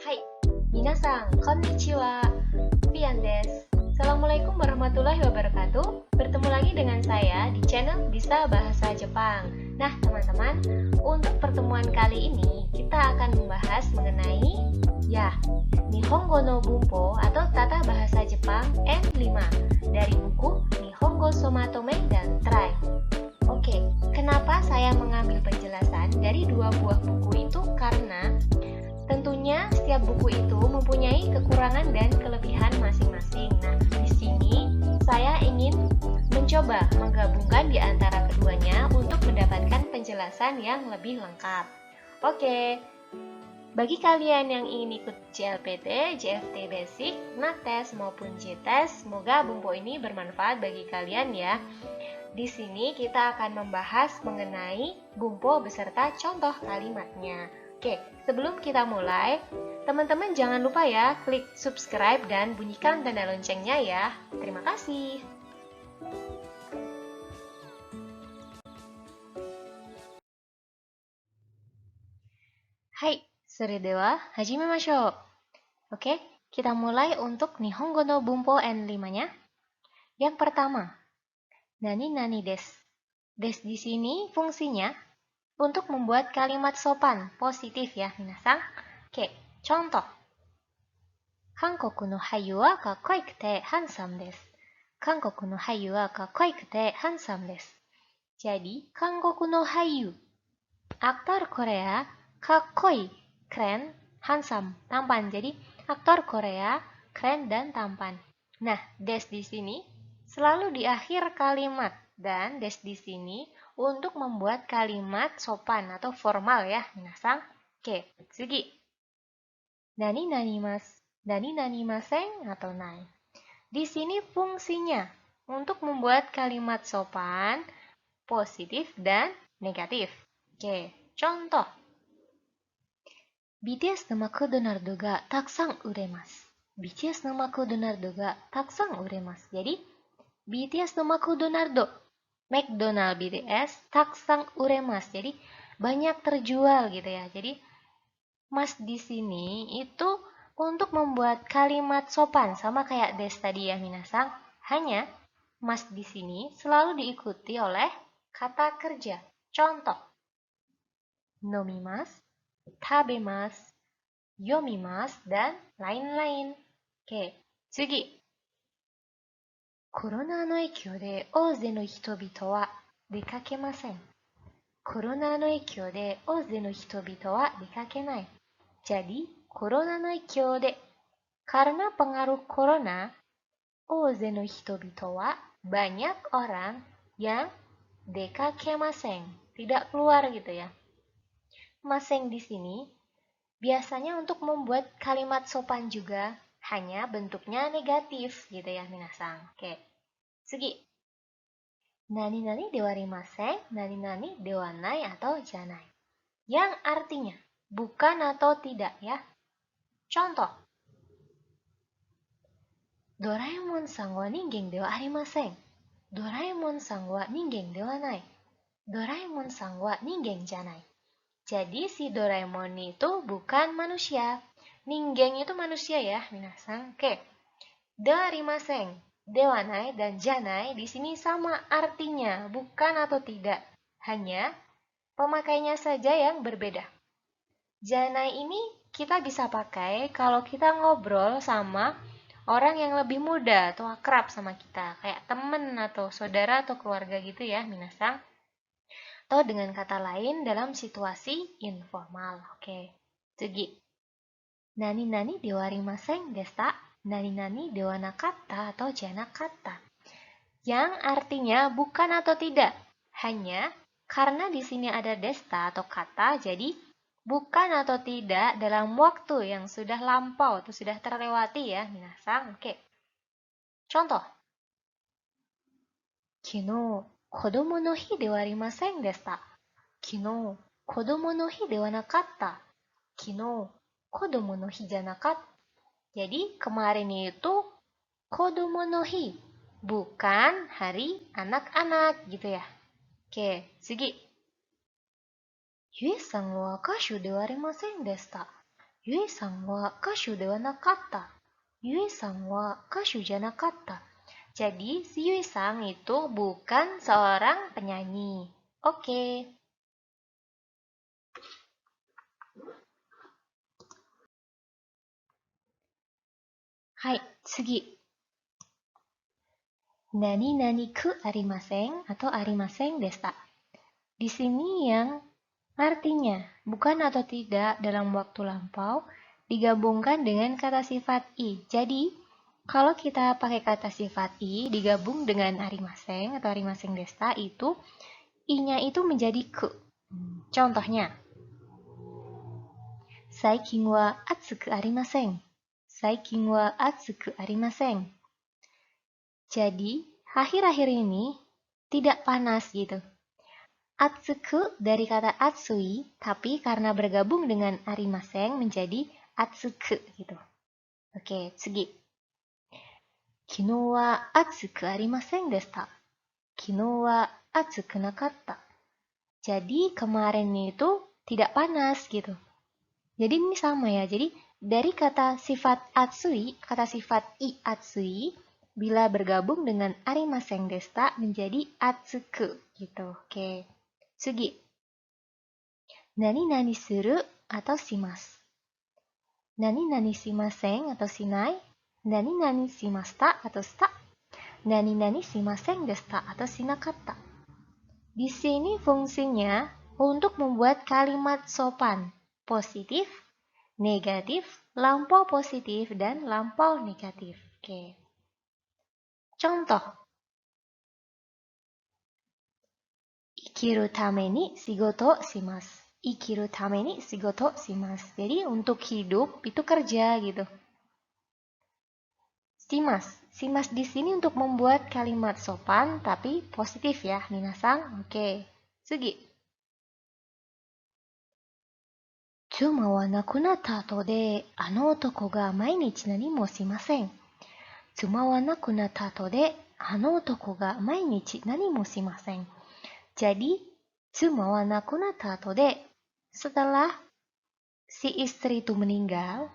Hai, minasan, konnichiwa, Pian desu. Assalamualaikum warahmatullahi wabarakatuh. Bertemu lagi dengan saya di channel Bisa Bahasa Jepang. Nah, teman-teman, untuk pertemuan kali ini kita akan membahas mengenai Nihongo no Bunpo atau Tata Bahasa Jepang N5 dari buku Nihongo Somatome dan Try. Oke, kenapa saya mengambil penjelasan dari dua buah buku itu? Karena tentunya setiap buku itu mempunyai kekurangan dan kelebihan masing-masing. Nah, di sini saya ingin mencoba menggabungkan di antara keduanya untuk mendapatkan penjelasan yang lebih lengkap. Oke, bagi kalian yang ingin ikut JLPT, JFT Basic, NATES maupun JTES, semoga Bunpo ini bermanfaat bagi kalian ya. Di sini kita akan membahas mengenai Bunpo beserta contoh kalimatnya. Oke, sebelum kita mulai, teman-teman jangan lupa ya klik subscribe dan bunyikan tanda loncengnya ya. Terima kasih. Hai, soredewa hajimemashou. Oke, kita mulai untuk Nihongo no Bunpo N5-nya. Yang pertama, nani-nani desu. Desu di sini fungsinya untuk membuat kalimat sopan, positif ya, minasan. Oke, contoh. Hankoku no hayu wa kakkoikute handsome desu. Hankoku no hayu wa kakkoikute handsome desu. Jadi, Hankoku no hayu, aktor Korea, kakkoi, keren, handsome, tampan. Jadi, aktor Korea keren dan tampan. Nah, des di sini selalu di akhir kalimat dan des di sini untuk membuat kalimat sopan atau formal ya, minasan. Oke, tsugi. Nani nanimasen atau nai. Di sini fungsinya untuk membuat kalimat sopan, positif, dan negatif. Oke, contoh. BTS no McDonald ga taksan uremasu. BTS no McDonald ga taksan uremasu. Jadi, BTS no McDonald BTS taksan uremasu. Jadi, banyak terjual gitu ya. Jadi, mas di sini itu untuk membuat kalimat sopan sama kayak des tadi ya minasan. Hanya mas di sini selalu diikuti oleh kata kerja. Contoh. Nomimasu, tabemasu, yomimasu, dan lain-lain. Oke, tsugi. Corona no ikyo de ouze no hitobito wa dekakemasen. Corona no ikyo de ouze no hitobito wa dekakenai. Jadi, corona no ikyo de, karena pengaruh corona, ouze no hitobito wa, banyak orang yang dekakemasen, tidak keluar gitu ya. Maseng di sini biasanya untuk membuat kalimat sopan juga, hanya bentuknya negatif gitu ya minasan. Oke, tsugi. Nani-nani dewarimasen, nani-nani dewanai atau janai. Yang artinya bukan atau tidak ya. Contoh. Doraemon-san wa ningen dewa arimasen. Doraemon-san wa ningen dewanai. Doraemon-san wa ningen janai. Jadi si Doraemon itu bukan manusia. Ningen itu manusia ya, minasan. Oke. Darimasen, dewanai dan janai di sini sama artinya, bukan atau tidak. Hanya pemakainya saja yang berbeda. Janai ini kita bisa pakai kalau kita ngobrol sama orang yang lebih muda atau akrab sama kita, kayak temen atau saudara atau keluarga gitu ya, minasan. Atau dengan kata lain dalam situasi informal. Oke, tsugi. Nani-nani dewarimasen desu ta? Nani-nani dewanakatta atau janakatta. Yang artinya bukan atau tidak. Hanya karena di sini ada desta atau kata, jadi bukan atau tidak dalam waktu yang sudah lampau atau sudah terlewati ya, minasan. Oke. Contoh. Kino, kodomo no hi de wa arimasen desu ta? Kino, kodomo no hi de wa nakatta. Kino, kodomo no hi janakatta. Jadi kemarin itu kodomo no hi, bukan hari anak-anak gitu ya. Oke, tsugi. Yue-san wa kashu de wa arimasen desu ta? Yue san wa kashu dewa nakatta. Yue san wa kashu janakatta. Jadi, si Yue Sang itu bukan seorang penyanyi. Oke. Hai, tsugi. Nani nani ku arimasen atau arimasen desta. Di sini yang artinya bukan atau tidak dalam waktu lampau digabungkan dengan kata sifat i. Jadi, kalau kita pakai kata sifat i digabung dengan arimasen atau arimasen desta itu i-nya itu menjadi ku. Contohnya, Saikin wa atsuku arimasen. Saikin wa atsuku arimasen. Jadi, akhir-akhir ini tidak panas gitu. Atsuku dari kata atsui, tapi karena bergabung dengan arimasen menjadi atsuku gitu. Oke, tsugi. Kino wa atsuku arimasen deshita. Kino wa atsuku nakatta. Jadi kemarin itu tidak panas gitu. Jadi ini sama ya. Jadi dari kata sifat atsui, kata sifat i atsui, bila bergabung dengan arimasen deshita menjadi atsuku gitu. Oke. Tsugi. Nani nani suru atau shimasu. Nani nani shimasen atau shinai. Nani nani shimashita atau shita. Nani nani shimasen deshita atau shinakatta. Di sini fungsinya untuk membuat kalimat sopan, positif, negatif, lampau positif, dan lampau negatif. Oke. Contoh. Ikiru tame ni shigoto shimasu. Ikiru tame ni shigoto shimasu. Jadi untuk hidup itu kerja gitu. Shimas di sini untuk membuat kalimat sopan tapi positif ya, minasan. Oke. Tsugi. Tsuma wa nakunatta ato de, otoko ga mainichi nani mo shimasen. Tsuma wa nakunatta ato de, otoko ga mainichi nani mo shimasen. Jadi, tsuma wa nakunatta ato de, setelah si istri itu meninggal,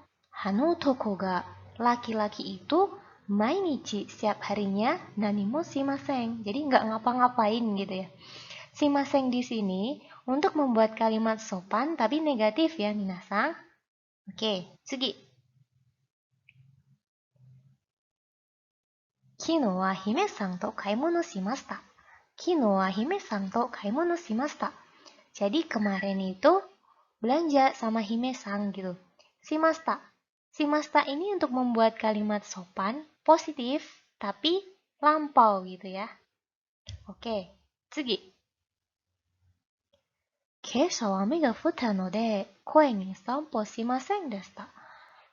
otoko ga, laki-laki itu, mainichi setiap harinya, nani mo shimasen. Jadi nggak ngapa-ngapain gitu ya. Shimasen di sini untuk membuat kalimat sopan tapi negatif ya, minasan. Oke, tsugi. Kino wa hime-san to kaimono shimashita. Kino wa hime-san to kaimono shimashita. Jadi kemarin itu belanja sama hime-san gitu. Shimashita. Shimashita ini untuk membuat kalimat sopan, positif, tapi lampau gitu ya. Oke, tsugi. 今朝は雨が降ったので公園に散歩しませんでした。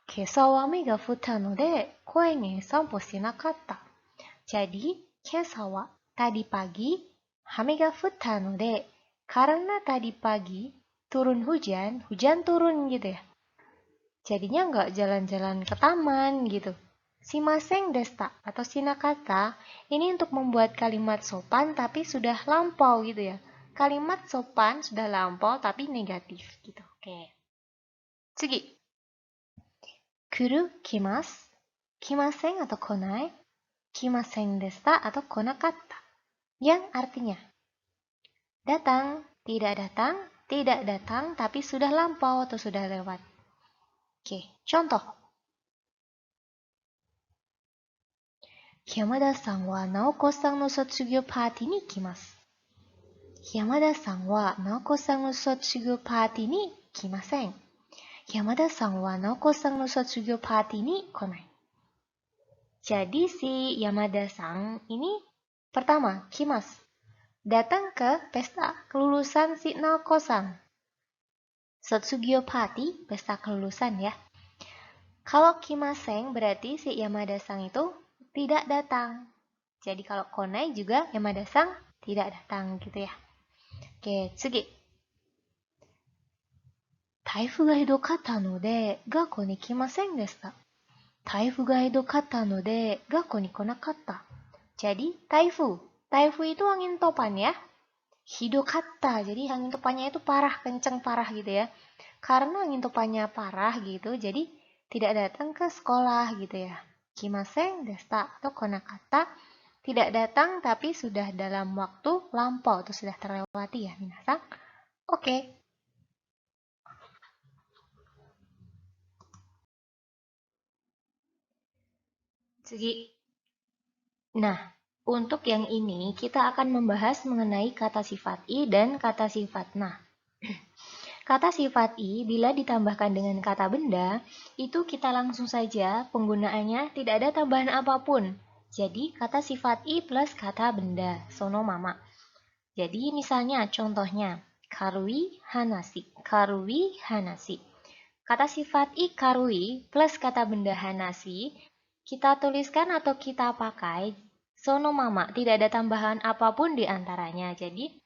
今朝は雨が降ったので公園に散歩しなかった。Jadi, 今朝は tadi pagi, 雨が降ったので karena tadi pagi turun hujan, hujan turun gitu ya. Jadinya nggak jalan-jalan ke taman gitu. Shimasen deshita atau shinakatta ini untuk membuat kalimat sopan tapi sudah lampau gitu ya. Kalimat sopan sudah lampau tapi negatif gitu. Oke. Tsugi. Kuru, kimasu. Kimasen atau konai. Kimasen deshita atau konakatta. Yang artinya datang, tidak datang tapi sudah lampau atau sudah lewat. Oke, contoh. Yamada-san wa Naoko-san no sotsugyou party ni ikimasu. Yamada-san wa Naoko-san no sotsugyou party ni ikimasen. Yamada-san wa Naoko-san no sotsugyou party ni konai. Jadi si Yamada-san ini pertama, kimasu. Datang ke pesta kelulusan si Naoko-san. Sotsugyou party, pesta kelulusan ya. Kalau kimasen berarti si Yamada-san itu tidak datang. Jadi kalau konai juga Yamada-san tidak datang gitu ya. Oke, tsugi. Taifu ga hidokatta no de gakkou ni kimasen deshita. Taifu ga hidokatta no de gakkou ni konakatta. Jadi taifu. Taifu itu angin topan ya. Hidokata. Jadi angin topannya itu parah, kenceng parah gitu ya. Karena angin topannya parah gitu, jadi tidak datang ke sekolah gitu ya. Kimasen desta atau konakata tidak datang tapi sudah dalam waktu lampau atau sudah terlewati ya minasan. Oke. Segi. Nah, untuk yang ini kita akan membahas mengenai kata sifat i dan kata sifat na. Kata sifat i bila ditambahkan dengan kata benda, itu kita langsung saja penggunaannya tidak ada tambahan apapun. Jadi kata sifat i plus kata benda, sono mama. Jadi misalnya contohnya, karui hanasi, karui hanasi. Kata sifat i karui plus kata benda hanasi, kita tuliskan atau kita pakai sono mama, tidak ada tambahan apapun di antaranya. Jadi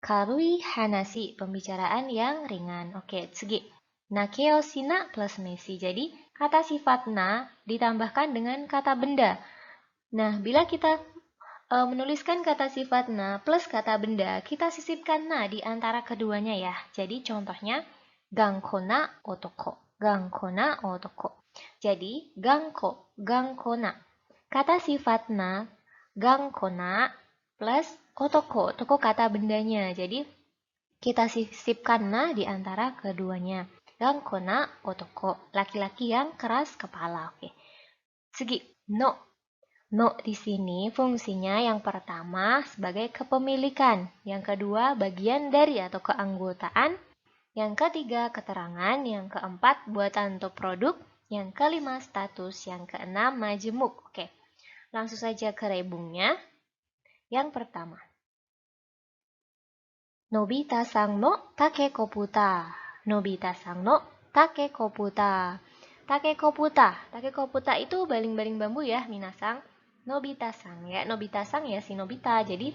karui hanasi, pembicaraan yang ringan. Oke, segi. Nakeo sina plus mesi. Jadi, kata sifat na ditambahkan dengan kata benda. Nah, bila kita menuliskan kata sifat na plus kata benda, kita sisipkan na di antara keduanya ya. Jadi, contohnya, gangkona otoko. Gangkona otoko. Jadi, gangko, gangkona. Kata sifat na, gangkona plus otoko, toko kata bendanya. Jadi kita sisipkan na di antara keduanya. Gangkona otoko, laki-laki yang keras kepala. Oke. Segi no. No di sini fungsinya yang pertama sebagai kepemilikan, yang kedua bagian dari atau keanggotaan, yang ketiga keterangan, yang keempat buatan atau produk, yang kelima status, yang keenam majemuk. Oke. Langsung saja ke rebungnya. Yang pertama, Nobita-san no takekoputa. Nobita-san no takekoputa. Takekoputa. Takekoputa itu baling-baling bambu ya, minasang. Nobita-san ya. Nobita-san ya si Nobita. Jadi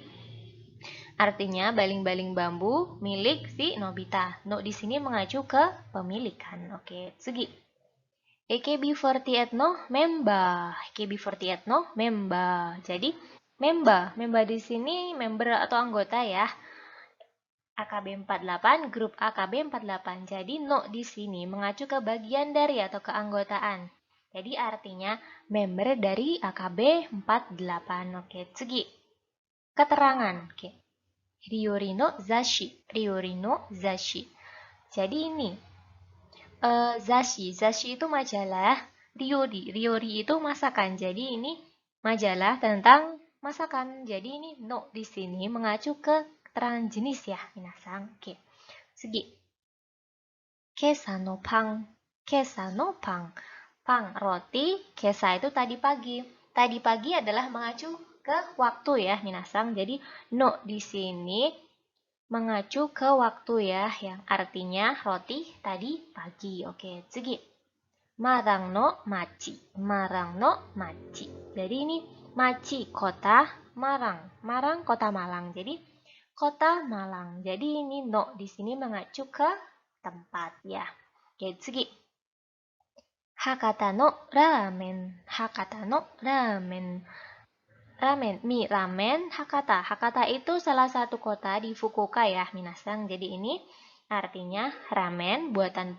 artinya baling-baling bambu milik si Nobita. No di sini mengacu ke pemilikan. Oke, segi. AKB48 no member. AKB48 no member. Jadi member di sini member atau anggota ya. AKB48, grup AKB48. Jadi no di sini mengacu ke bagian dari atau keanggotaan. Jadi artinya member dari AKB48. Oke, segi. Keterangan. Oke. Ryori no zashi. Ryori no zashi. Jadi ini zashi. Zashi itu majalah. Ryori itu masakan. Jadi ini majalah tentang masakan. Jadi ini no di sini mengacu ke keterangan jenis ya, minasang. Oke. Segi. Kesa no pang. Kesa no pang. Pang, roti. Kesa itu tadi pagi. Tadi pagi adalah mengacu ke waktu ya, minasang. Jadi no di sini mengacu ke waktu ya, yang artinya roti tadi pagi. Oke, segi. Marang no machi. Marang no machi. Jadi ini machi, kota, Marang. Marang, kota Malang. Jadi kota Malang. Jadi ini no di sini mengacu ke tempat ya. Oke, segi. Hakata no ramen. Hakata no ramen. Ramen, mie ramen Hakata. Hakata itu salah satu kota di Fukuoka ya, minasang. Jadi ini artinya ramen buatan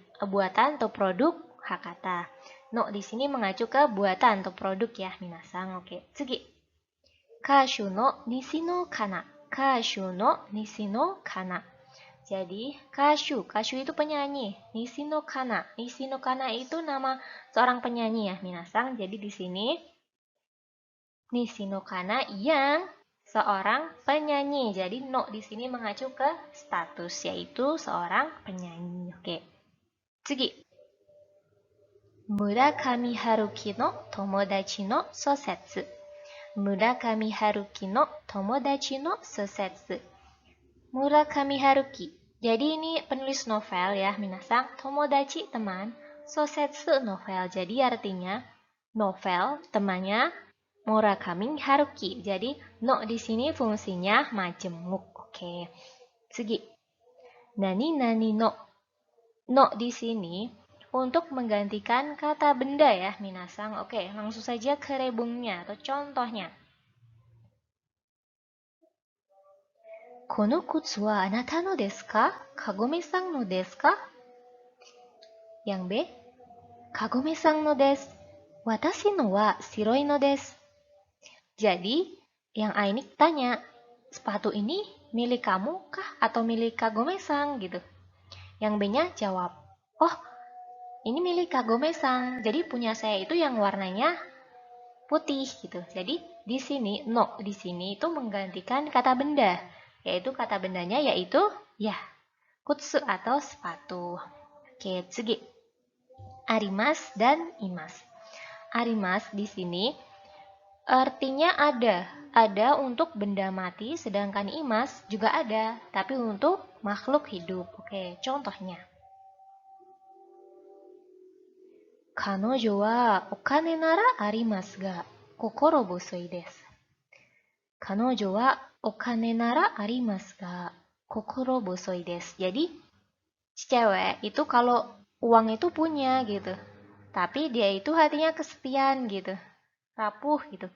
atau produk Hakata. No di sini mengacu ke buatan atau produk ya, minasang. Oke, segi. Kashu no nishi no kana. Kashu no nishi no kana. Jadi, Kashu itu penyanyi. Nishi no kana. Nishi no kana itu nama seorang penyanyi ya, minasang. Jadi di sini Nishi no kana yang seorang penyanyi. Jadi no di sini mengacu ke status yaitu seorang penyanyi. Oke. Segi. Murakami Haruki no tomodachi no sosetsu. Murakami Haruki no tomodachi no sosetsu. Murakami Haruki. Jadi ini penulis novel ya, minasang. Tomodachi teman, sosetsu novel. Jadi artinya novel temannya Murakami Haruki. Jadi no di sini fungsinya majemuk. Oke. Segi. Nani nani no. No di sini untuk menggantikan kata benda ya, minasang. Oke, langsung saja ke rebungnya atau contohnya. Kono kutsu wa anata no desu ka? Kagome-san no desu ka? Yang B, Kagome-san no desu. Watashi no wa shiroi no desu. Jadi, yang A ini tanya, sepatu ini milik kamu kah atau milik Kagome-san gitu. Yang B-nya jawab, oh ini milik Kagome-san. Jadi punya saya itu yang warnanya putih gitu. Jadi di sini no di sini itu menggantikan kata benda, yaitu kata bendanya yaitu ya kutsu atau sepatu. Oke, tsugi. Arimas dan imas. Arimas di sini artinya ada untuk benda mati, sedangkan imas juga ada, tapi untuk makhluk hidup. Oke, contohnya. Kanojo wa okane nara arimasu ga, kokoro bosoi desu. Kanojo wa okane nara arimasu ga, kokoro bosoi desu. Jadi, cewek itu kalau uang itu punya gitu, tapi dia itu hatinya kesepian gitu, rapuh gitu.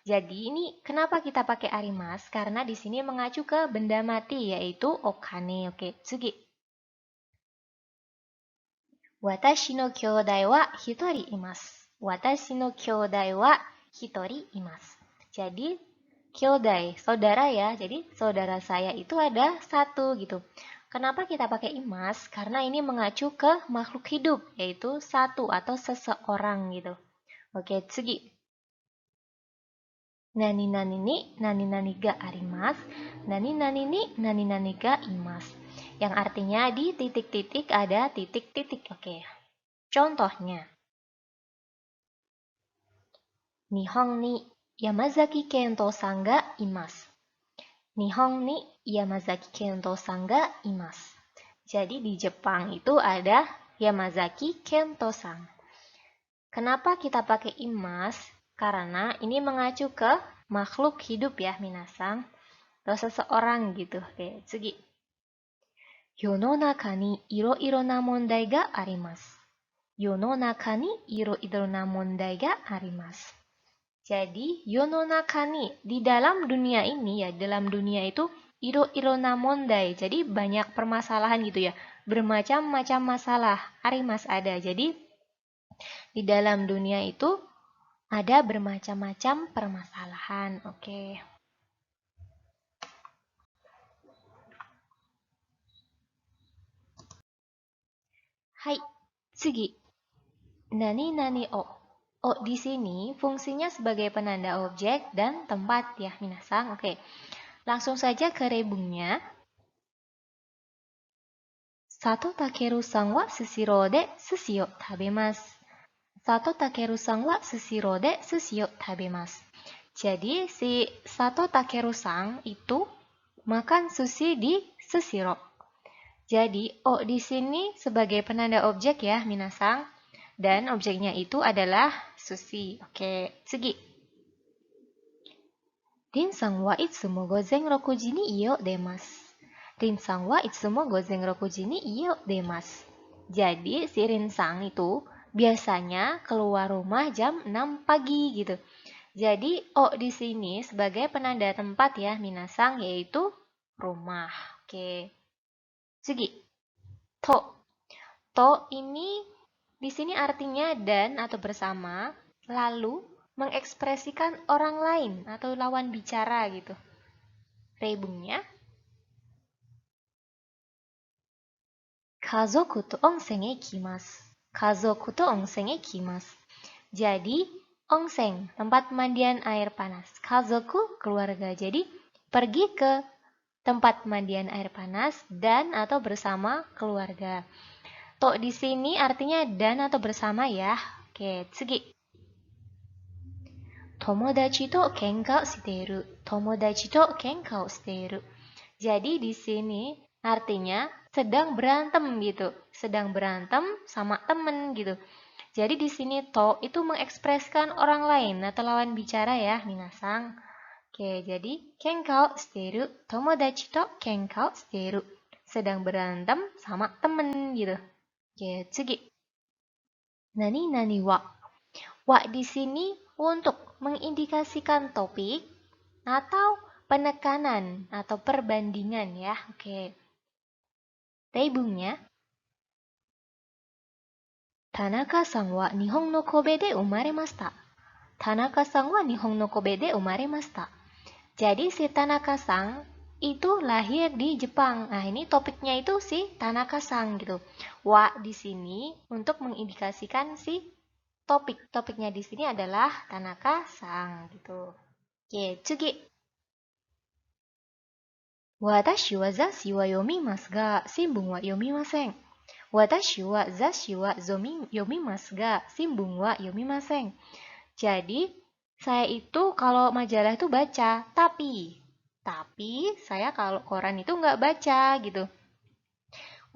Jadi ini kenapa kita pakai arimas? Karena di sini mengacu ke benda mati yaitu okane. Oke, tsugi. Watashi no kyōdai wa hitori imasu. Watashi no kyōdai wa hitori imasu. Jadi kyōdai, saudara ya. Jadi saudara saya itu ada satu gitu. Kenapa kita pakai imas? Karena ini mengacu ke makhluk hidup yaitu satu atau seseorang gitu. Oke, tsugi. Nani-nani ni nani-nani ga arimasu, nani-nani ni nani-nani ga imasu. Yang artinya di titik-titik ada titik-titik. Oke. Contohnya. Nihon ni Yamazaki Kento-san ga imasu. Nihon ni Yamazaki Kento-san ga imasu. Jadi di Jepang itu ada Yamazaki Kento-san. Kenapa kita pakai imas? Karena ini mengacu ke makhluk hidup ya, minasang. Atau seseorang gitu. Oke, tsugi. Yononaka ni iro-iro na mondai ga arimasu. Yononaka ni iro-iro na mondai ga arimasu. Jadi, yononaka ni, di dalam dunia ini ya, dalam dunia itu iro-iro na mondai. Jadi, banyak permasalahan gitu ya. Bermacam-macam masalah. Arimas ada. Jadi, di dalam dunia itu ada bermacam-macam permasalahan. Oke. Hai, tsugi. Nani-nani o. O di sini fungsinya sebagai penanda objek dan tempat ya, minasang. Oke. Langsung saja ke rebungnya. Sato Takeru-san wa sushiro de sushi o tabemasu. Sato Takeru-san wa sushiro de sushi o tabemasu. Jadi si Sato Takeru-san itu makan sushi di Sushiro. Jadi o di sini sebagai penanda objek ya, minasang. Dan objeknya itu adalah sushi. Oke, tsugi. Rin-san wa itsumo gozen 6 ji ni ie o demasu. Rin-san wa itsumo gozen 6 ji ni ie o demasu. Jadi si Rin-san itu biasanya keluar rumah jam 6 pagi gitu. Jadi o di sini sebagai penanda tempat ya, minasang, yaitu rumah. Oke. Tsugi. To. To ini di sini artinya dan atau bersama, lalu mengekspresikan orang lain atau lawan bicara gitu. Rebungnya. Kazoku to onsen e ikimasu. Kazoku to onsen e ikimasu. Jadi, onsen, tempat pemandian air panas. Kazoku, keluarga. Jadi, pergi ke tempat pemandian air panas dan atau bersama keluarga. To di sini artinya dan atau bersama ya. Oke, tsugi. Tomodachi to kenka o shiteiru. Tomodachi to kenka o shiteiru. Jadi di sini artinya sedang berantem gitu. Sedang berantem sama temen gitu. Jadi di sini to itu mengekspresikan orang lain atau lawan bicara ya, minasang. Oke, jadi kenka o shiteiru, tomodachi to kenka o shiteiru. Sedang berantem sama temen gitu. Oke, tsugi. Nani-nani wa. Wa di sini untuk mengindikasikan topik atau penekanan atau perbandingan ya. Oke. Teibungnya, Tanaka-san wa Nihon no Kobe de umaremashita. Tanaka-san wa Nihon no Kobe de umaremashita. Jadi si Tanaka-san itu lahir di Jepang. Nah, ini topiknya itu si Tanaka-san gitu. Wa di sini untuk mengindikasikan si topik. Topiknya di sini adalah Tanaka-san gitu. Oke, tsugi. Watashi wa zashi wa yomimasu ga shinbun wa yomimasen. Watashi wa zashi wa yomimasu ga shinbun wa yomimasen. Jadi, saya itu kalau majalah itu baca, tapi saya kalau koran itu nggak baca gitu.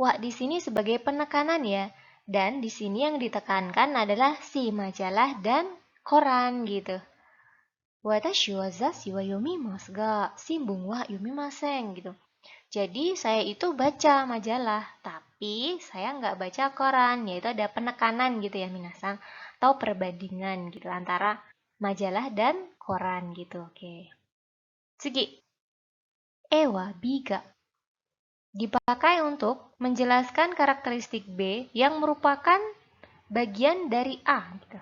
Wah, di sini sebagai penekanan ya. Dan di sini yang ditekankan adalah si majalah dan koran gitu. Watashi wa zashi wa yomimasu ga shinbun wa yomimasen gitu. Jadi saya itu baca majalah, tapi saya nggak baca koran, yaitu ada penekanan gitu ya minasang, atau perbandingan gitu antara majalah dan koran gitu. Oke. Tsugi. E wa B ga dipakai untuk menjelaskan karakteristik B yang merupakan bagian dari A gitu.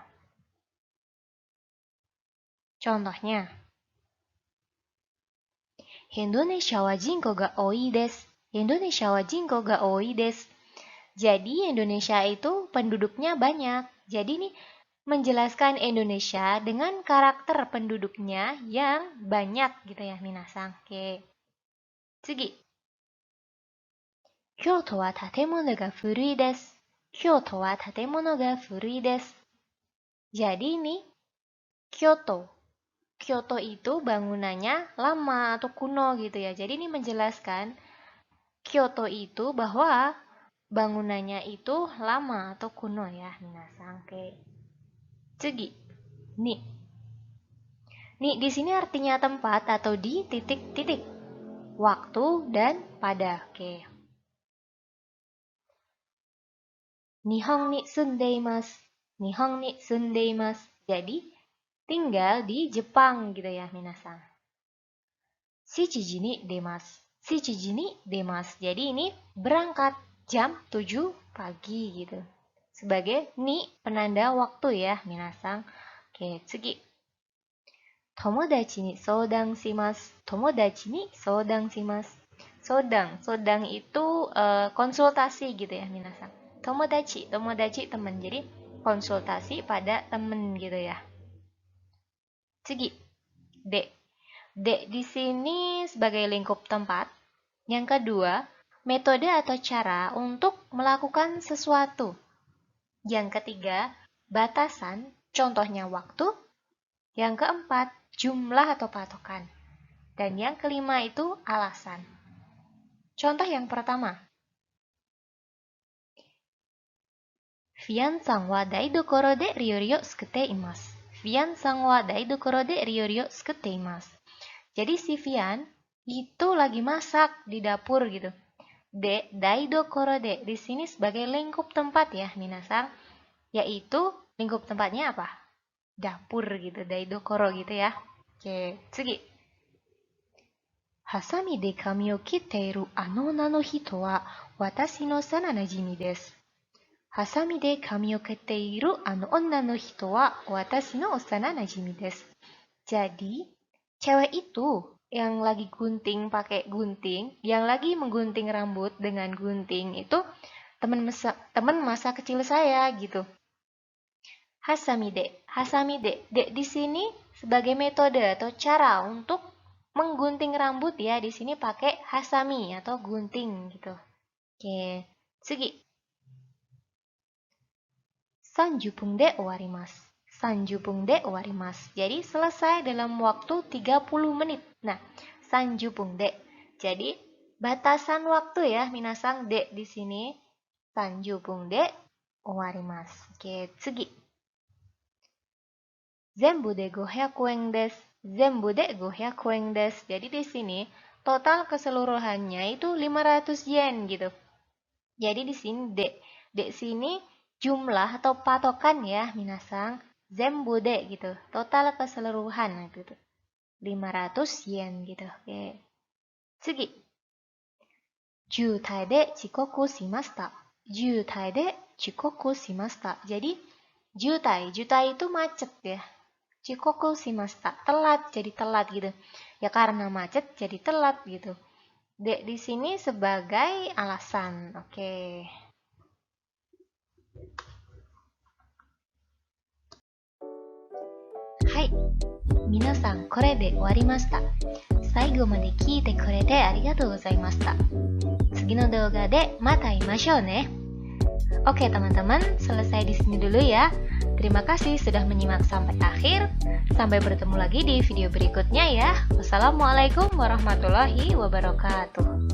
Contohnya, Indonesia wa jinko ga oi desu. Indonesia wa jinko ga oi desu. Jadi Indonesia itu penduduknya banyak. Jadi ini menjelaskan Indonesia dengan karakter penduduknya yang banyak gitu ya minasang. Oke. Tsugi. Kyoto wa tatemono ga furui desu. Kyoto wa tatemono ga furui desu. Jadi ini Kyoto. Kyoto itu bangunannya lama atau kuno gitu ya. Jadi ini menjelaskan Kyoto itu bahwa bangunannya itu lama atau kuno ya, minasang. Oke. Tsugi. Ni. Ni di sini artinya tempat atau di titik-titik. Waktu dan pada. Oke. Nihon ni sundeimasu. Nihon ni sundeimasu. Jadi tinggal di Jepang gitu ya, minasang. Shichiji ni demasu. Shichiji ni demasu. Jadi ini berangkat jam 7 pagi gitu. Sebagai ni penanda waktu ya, minasang. Oke, tsugi. Tomodachi ni soudang shimasu. Tomodachi ni soudang shimasu. Sodang itu konsultasi gitu ya, minasang. Tomodachi teman. Jadi konsultasi pada teman gitu ya. Tsugi. De. De di sini sebagai lingkup tempat. Yang kedua, metode atau cara untuk melakukan sesuatu. Yang ketiga, batasan, contohnya waktu. Yang keempat, jumlah atau patokan. Dan yang kelima itu alasan. Contoh yang pertama. Fian-san wa daidokoro de ryori o sukute imasu. Fian-san wa daidokoro de ryori o sukute imasu. Jadi si Fian itu lagi masak di dapur gitu. De daidokoro de di sini sebagai lingkup tempat ya, minasang. Yaitu lingkup tempatnya apa? Dapur gitu, daidokoro gitu ya. Oke, tsugi. Hasami de kami o kitteiru ano ona no hito wa watashi no sana najimi desu. Hasami de kami o kitteiru ano onna no hito wa watashi no sana najimi desu. Jadi, cewek itu yang lagi gunting pakai gunting, yang lagi menggunting rambut dengan gunting itu teman masa kecil saya gitu. Hasamide. De di sini sebagai metode atau cara untuk menggunting rambut ya. Di sini pakai hasami atau gunting gitu. Oke, tsugi. 30分で終わります。30分で終わります。Jadi selesai dalam waktu 30 menit. Nah, 30分で. Jadi batasan waktu ya, minasang de di sini 30分で終わります。Oke, tsugi. 全部で500円です。全部で500円です。Jadi di sini total keseluruhannya itu 500 yen gitu. Jadi di sini de sini jumlah atau patokan ya, minasang. Zenbu de gitu. Total keseluruhan gitu. 500 yen gitu. Oke. Tsugi. Jutai de chikoku shimashita. Jutai de chikoku shimashita. Jadi, jutai itu macet ya. Chikoku shimashita, telat, jadi telat gitu. Ya karena macet jadi telat gitu. De di sini sebagai alasan. Oke. Hai. 皆さん、これで終わりました。最後まで聞いてくれてありがとうございました。次の動画でまた会いましょうね。Oke teman-teman, selesai di sini dulu ya. Terima kasih sudah menyimak sampai akhir. Sampai bertemu lagi di video berikutnya ya. Wassalamualaikum warahmatullahi wabarakatuh.